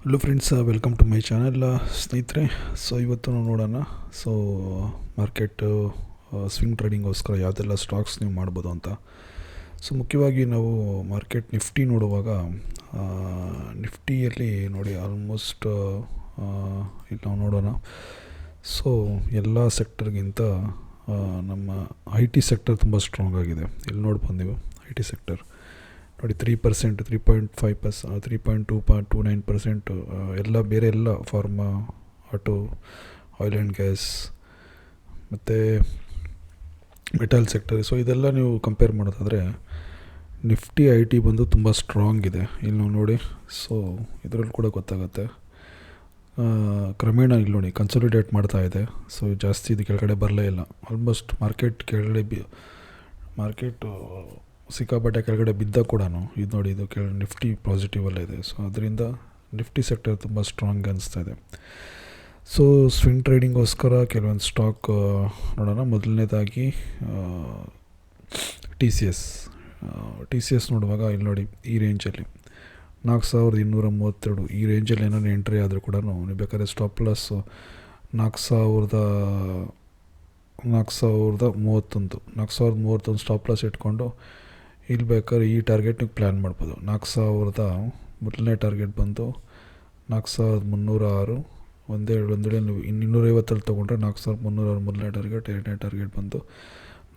Hello friends, welcome to my channel. ಸ್ನೇಹಿತರೆ, so ಇವತ್ತು ನಾವು ನೋಡೋಣ. ಸೊ ಮಾರ್ಕೆಟ್ ಸ್ವಿಂಗ್ ಟ್ರೇಡಿಂಗೋಸ್ಕರ ಯಾವುದೆಲ್ಲ ಸ್ಟಾಕ್ಸ್ ನೀವು ಮಾಡ್ಬೋದು ಅಂತ. ಸೊ ಮುಖ್ಯವಾಗಿ ನಾವು ಮಾರ್ಕೆಟ್ ನಿಫ್ಟಿ ನೋಡುವಾಗ, ನಿಫ್ಟಿಯಲ್ಲಿ ನೋಡಿ ಆಲ್ಮೋಸ್ಟ್ ಇಲ್ಲಿ ನಾವು ನೋಡೋಣ. ಸೊ ಎಲ್ಲ ಸೆಕ್ಟರ್ಗಿಂತ ನಮ್ಮ ಐ ಟಿ ಸೆಕ್ಟರ್ ತುಂಬ ಸ್ಟ್ರಾಂಗ್ ಆಗಿದೆ. ಇಲ್ಲಿ ನೋಡ್ಬೋದು ನೀವು ಐ ಟಿ ಸೆಕ್ಟರ್ ನೋಡಿ 3%, 3.5%, 3.29%. ಎಲ್ಲ ಬೇರೆ ಎಲ್ಲ pharma, auto, oil and gas ಮತ್ತು ಮೆಟಲ್ ಸೆಕ್ಟರ್. ಸೊ ಇದೆಲ್ಲ ನೀವು ಕಂಪೇರ್ ಮಾಡೋದಾದರೆ ನಿಫ್ಟಿ ಐ ಟಿ ಬಂದು ತುಂಬ ಸ್ಟ್ರಾಂಗ್ ಇದೆ. ಇಲ್ಲಿ ನಾವು ನೋಡಿ, ಸೊ ಇದರಲ್ಲಿ ಕೂಡ ಗೊತ್ತಾಗುತ್ತೆ. ಕ್ರಮೇಣ ಇಲ್ಲಿ ನೋಡಿ ಕನ್ಸಾಲಿಡೇಟ್ ಮಾಡ್ತಾ ಇದೆ. ಸೊ ಜಾಸ್ತಿ ಇದು ಕೆಳಗಡೆ ಬರಲೇ ಇಲ್ಲ. ಆಲ್ಮೋಸ್ಟ್ ಮಾರ್ಕೆಟ್ ಕೆಳಗಡೆ ಮಾರ್ಕೆಟು ಸಿಕ್ಕಾಪಟ್ಟೆ ಕೆಳಗಡೆ ಬಿದ್ದ ಕೂಡ ಇದು ನೋಡಿ, ಇದು ನಿಫ್ಟಿ ಪಾಸಿಟಿವಲ್ಲೇ ಇದೆ. ಸೊ ಅದರಿಂದ ನಿಫ್ಟಿ ಸೆಕ್ಟರ್ ತುಂಬ ಸ್ಟ್ರಾಂಗ್ ಅನಿಸ್ತಾ ಇದೆ. ಸೊ ಸ್ವಿಂಗ್ ಟ್ರೇಡಿಂಗೋಸ್ಕರ ಕೆಲವೊಂದು ಸ್ಟಾಕ್ ನೋಡೋಣ. ಮೊದಲನೇದಾಗಿ ಟಿ ಸಿ ಎಸ್ ನೋಡುವಾಗ ಇಲ್ಲಿ ನೋಡಿ, ಈ ರೇಂಜಲ್ಲಿ 4232 ಈ ರೇಂಜಲ್ಲಿ ಏನಾದ್ರು ಎಂಟ್ರಿ ಆದರೂ ಕೂಡ ನೀವು ಬೇಕಾದ್ರೆ ಸ್ಟಾಪ್ ಲಾಸ್ 4031 ಸ್ಟಾಪ್ ಲಾಸ್ ಇಟ್ಕೊಂಡು ಇಲ್ಲಿ ಬೇಕಾದ್ರೆ ಈ ಟಾರ್ಗೆಟ್ನಿಗೆ ಪ್ಲ್ಯಾನ್ ಮಾಡ್ಬೋದು. 4000 ಮೊದಲನೇ ಟಾರ್ಗೆಟ್ ಬಂದು 4306. ಒಂದೇಳೆ ನೀವು 250 ತೊಗೊಂಡ್ರೆ 4306 ಮೊದಲನೇ ಟಾರ್ಗೆಟ್. ಎರಡನೇ ಟಾರ್ಗೆಟ್ ಬಂದು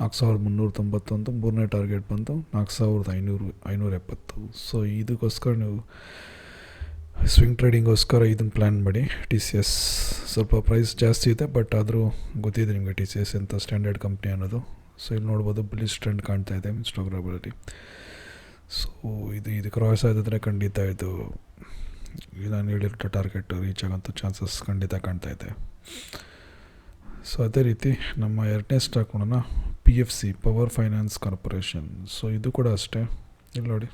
4391. ಮೂರನೇ ಟಾರ್ಗೆಟ್ ಬಂದು 4570. ಸೊ ಇದಕ್ಕೋಸ್ಕರ ನೀವು ಸ್ವಿಂಗ್ ಟ್ರೇಡಿಂಗೋಸ್ಕರ ಇದನ್ನು ಪ್ಲ್ಯಾನ್ ಮಾಡಿ. ಟಿ ಸಿ ಎಸ್ ಸ್ವಲ್ಪ ಪ್ರೈಸ್ ಜಾಸ್ತಿ ಇದೆ, ಬಟ್ ಆದರೂ ಗೊತ್ತಿದೆ ನಿಮಗೆ ಟಿ ಸಿ ಎಸ್ ಅಂತ ಸ್ಟ್ಯಾಂಡರ್ಡ್ ಕಂಪ್ನಿ ಅನ್ನೋದು. ಸೊ ಇಲ್ಲಿ ನೋಡ್ಬೋದು ಬುಲಿಶ್ ಟ್ರೆಂಡ್ ಕಾಣ್ತಾ ಇದೆ ಇನ್ಸ್ಟಾಗ್ರಾಮಲ್ಲಿ. ಸೊ ಇದು ಕ್ರಾಸ್ ಆದಿದ್ರೆ ಖಂಡಿತ ಇದು ನಾನು ಹೇಳಿರೋ ಟಾರ್ಗೆಟ್ ರೀಚ್ ಆಗೋಂಥ ಚಾನ್ಸಸ್ ಖಂಡಿತ ಕಾಣ್ತಾ ಇದೆ. ಸೊ ಅದೇ ರೀತಿ ನಮ್ಮ ಎರಡನೇ ಸ್ಟಾಕ್ ನೋಡೋಣ, P F C, power finance corporation. So ಇದು ಕೂಡ ಅಷ್ಟೇ. ಇಲ್ಲಿ ನೋಡಿ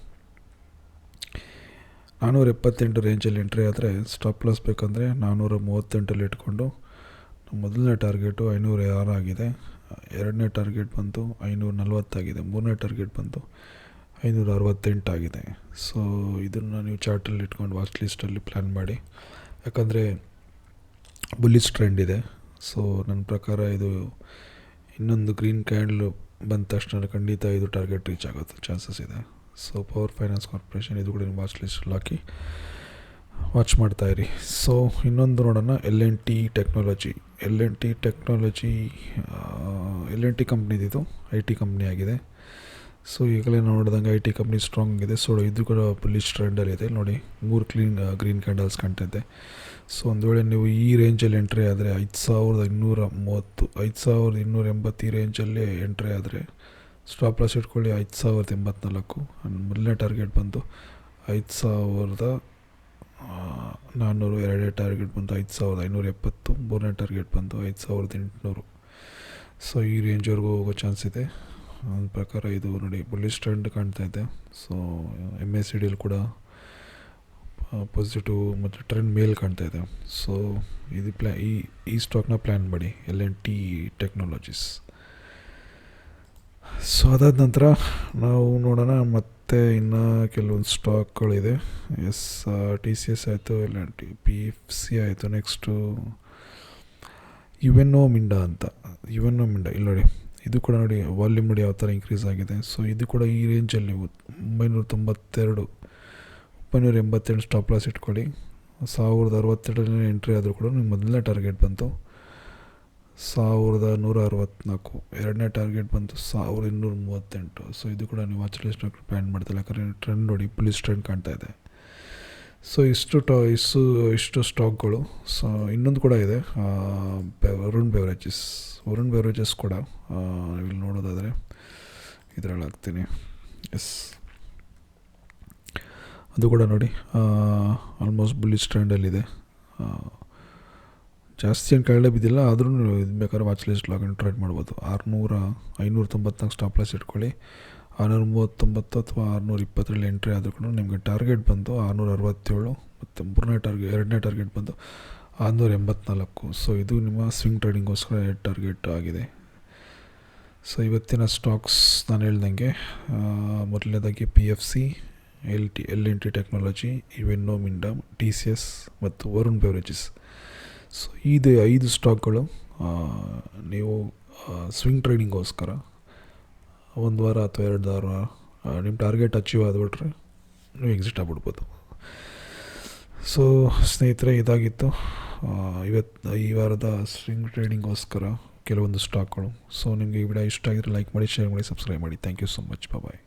478 ರೇಂಜಲ್ಲಿ ಎಂಟ್ರಿ ಆದರೆ ಸ್ಟಾಪ್ ಲಾಸ್ ಬೇಕಂದರೆ 438 ಇಟ್ಕೊಂಡು, ಮೊದಲನೇ ಟಾರ್ಗೆಟು 506 ಆಗಿದೆ. ಎರಡನೇ ಟಾರ್ಗೆಟ್ ಬಂದು 540 ಆಗಿದೆ. ಮೂರನೇ ಟಾರ್ಗೆಟ್ ಬಂದು 568 ಆಗಿದೆ. ಸೊ ಇದನ್ನು ನೀವು ಚಾರ್ಟಲ್ಲಿ ಇಟ್ಕೊಂಡು ವಾಚ್ ಲಿಸ್ಟಲ್ಲಿ ಪ್ಲ್ಯಾನ್ ಮಾಡಿ, ಯಾಕಂದರೆ ಬುಲ್ಲಿಶ್ ಟ್ರೆಂಡ್ ಇದೆ. ಸೊ ನನ್ನ ಪ್ರಕಾರ ಇದು ಇನ್ನೊಂದು ಗ್ರೀನ್ ಕ್ಯಾಂಡಲ್ ಬಂದ ತಕ್ಷಣ ಖಂಡಿತ ಇದು ಟಾರ್ಗೆಟ್ ರೀಚ್ ಆಗೋದು ಚಾನ್ಸಸ್ ಇದೆ. ಸೊ ಪವರ್ ಫೈನಾನ್ಸ್ ಕಾರ್ಪೊರೇಷನ್ ಇದು ಕೂಡ ವಾಚ್ ಲಿಸ್ಟಲ್ಲಿ ಹಾಕಿ ವಾಚ್ ಮಾಡ್ತಾಯಿರಿ. ಸೊ ಇನ್ನೊಂದು ನೋಡೋಣ, ಎಲ್ ಎನ್ ಟಿ ಟೆಕ್ನಾಲಜಿ ಕಂಪ್ನಿದಿದು ಐ ಟಿ ಕಂಪ್ನಿ ಆಗಿದೆ. ಸೊ ಈಗಲೇ ನೋಡಿದಂಗೆ ಐ ಟಿ ಕಂಪ್ನಿ ಸ್ಟ್ರಾಂಗ್ ಇದೆ. ಸೊ ಇದು ಕೂಡ ಬುಲ್ಲಿಶ್ ಟ್ರೆಂಡಲ್ಲಿದೆ. ನೋಡಿ 3 ಗ್ರೀನ್ ಕ್ಯಾಂಡಲ್ಸ್ ಕಾಣ್ತಾಯಿದೆ. ಸೊ ಒಂದು ವೇಳೆ ನೀವು ಈ ರೇಂಜಲ್ಲಿ ಎಂಟ್ರಿ ಆದರೆ 5230, 5280 ಈ ರೇಂಜಲ್ಲಿ ಎಂಟ್ರಿ ಆದರೆ ಸ್ಟಾಪ್ ಲಾಸ್ ಇಟ್ಕೊಳ್ಳಿ 5084. ಮೊದಲನೇ ಟಾರ್ಗೆಟ್ ಬಂದು 5400. ಎರಡನೇ ಟಾರ್ಗೆಟ್ ಬಂದು 5570. ಮೂರನೇ ಟಾರ್ಗೆಟ್ ಬಂದು 5800. ಸೊ ಈ ರೇಂಜ್ವರೆಗೂ ಹೋಗೋ ಚಾನ್ಸ್ ಇದೆ. ನನ್ನ ಪ್ರಕಾರ ಇದು ನೋಡಿ ಬುಲ್ಲಿಶ್ ಟ್ರೆಂಡ್ ಕಾಣ್ತಾ ಇದೆ. ಸೊ ಎಮ್ ಎಸ್ ಸಿ ಡಿಯಲ್ಲಿ ಕೂಡ ಪಾಸಿಟಿವ್ ಮತ್ತು ಟ್ರೆಂಡ್ ಮೇಲ್ ಕಾಣ್ತಾ ಇದೆ. ಸೊ ಇದು ಈ ಸ್ಟಾಕ್ನ ಪ್ಲ್ಯಾನ್ ಮಾಡಿ, L N T technologies. So ಅದಾದ ನಂತರ ನಾವು ನೋಡೋಣ ಮತ್ತೆ ಇನ್ನು ಕೆಲವೊಂದು ಸ್ಟಾಕ್ಗಳಿದೆ. ಟಿ ಸಿ ಎಸ್ ಆಯಿತು, L N T, P F C ಆಯಿತು. ನೆಕ್ಸ್ಟು ಯುವೆನ್ನೋ ಮಿಂಡಾ ಇಲ್ಲಿ ನೋಡಿ, ಇದು ಕೂಡ ನೋಡಿ ವಾಲ್ಯೂಮ್ ನೋಡಿ ಯಾವ ಥರ ಇನ್ಕ್ರೀಸ್ ಆಗಿದೆ. ಸೊ ಇದು ಕೂಡ ಈ ರೇಂಜಲ್ಲಿ 988 ಸ್ಟಾಪ್ ಲಾಸ್ ಇಟ್ಕೊಳ್ಳಿ. 1062 ಎಂಟ್ರಿ ಆದರೂ ಕೂಡ ನಿಮ್ಮ ಮೊದಲನೇ ಟಾರ್ಗೆಟ್ ಬಂತು 1164. ಎರಡನೇ ಟಾರ್ಗೆಟ್ ಬಂತು 1238. ಸೊ ಇದು ಕೂಡ ನೀವು ವಾಚ್ ಲಿಸ್ಟ್ ಪ್ಲ್ಯಾನ್ ಮಾಡ್ತಿಲ್ಲ, ಯಾಕಂದರೆ ಟ್ರೆಂಡ್ ನೋಡಿ ಬುಲ್ಲಿಶ್ ಟ್ರೆಂಡ್ ಕಾಣ್ತಾ ಇದೆ. ಸೊ ಇಷ್ಟು ಸ್ಟಾಕ್ಗಳು. ಸೊ ಇನ್ನೊಂದು ಕೂಡ ಇದೆ, ವರುಣ್ ಬೆವರೇಜಸ್ ಕೂಡ ಇಲ್ಲಿ ನೋಡೋದಾದರೆ ಇದರಲ್ಲಿ ಹಾಕ್ತೀನಿ. ಅದು ಕೂಡ ನೋಡಿ ಆಲ್ಮೋಸ್ಟ್ ಬುಲ್ಲಿಶ್ ಟ್ರೆಂಡಲ್ಲಿದೆ. ಜಾಸ್ತಿ ಏನು ಕೆಳಗಡೆ ಬಿದ್ದಿಲ್ಲ, ಆದ್ರೂ ಇದು ಬೇಕಾದ್ರೆ ವಾಚ್ ಲಿಸ್ಟ್ ಹಾಕೊಂಡು ಟ್ರೇಡ್ ಮಾಡ್ಬೋದು. 594 ಸ್ಟಾಪ್ ಲಾಸ್ ಇಟ್ಕೊಳ್ಳಿ. 639 ಅಥವಾ 620 ಎಂಟ್ರಿ ಆದರೂ ಕೂಡ ನಿಮಗೆ ಟಾರ್ಗೆಟ್ ಬಂದು 667. ಮತ್ತು ಎರಡನೇ ಟಾರ್ಗೆಟ್ ಬಂದು 684. ಸೊ ಇದು ನಿಮ್ಮ ಸ್ವಿಂಗ್ ಟ್ರೇಡಿಂಗೋಸ್ಕರ 2 ಟಾರ್ಗೆಟ್ ಆಗಿದೆ. ಸೊ ಇವತ್ತಿನ ಸ್ಟಾಕ್ಸ್ ನಾನು ಹೇಳ್ದಂಗೆ, ಮೊದಲನೇದಾಗಿ P F C, L&T technology, ಇವೆನ್ನೋ ಮಿಂಡಮ್, TCS ಮತ್ತು ವರುಣ್ ಬೆವರೇಜಸ್. ಸೊ ಇದು 5 ಸ್ಟಾಕ್ಗಳು ನೀವು ಸ್ವಿಂಗ್ ಟ್ರೇಡಿಂಗೋಸ್ಕರ 1 ವಾರ ಅಥವಾ 2 ವಾರ ನಿಮ್ಮ ಟಾರ್ಗೆಟ್ ಅಚೀವ್ ಆಗಿಬಿಟ್ರೆ ನೀವು ಎಕ್ಸಿಟ್ ಆಗಿಬಿಡ್ಬೋದು. ಸೊ ಸ್ನೇಹಿತರೆ, ಇದಾಗಿತ್ತು ಈ ವಾರದ ಸ್ವಿಂಗ್ ಟ್ರೇಡಿಂಗೋಸ್ಕರ ಕೆಲವೊಂದು ಸ್ಟಾಕ್ಗಳು. ಸೊ ನಿಮಗೆ ಈ ವಿಡಿಯೋ ಇಷ್ಟ ಆಗಿದ್ರೆ ಲೈಕ್ ಮಾಡಿ, ಶೇರ್ ಮಾಡಿ, ಸಬ್ಸ್ಕ್ರೈಬ್ ಮಾಡಿ. Thank you so much. Bye.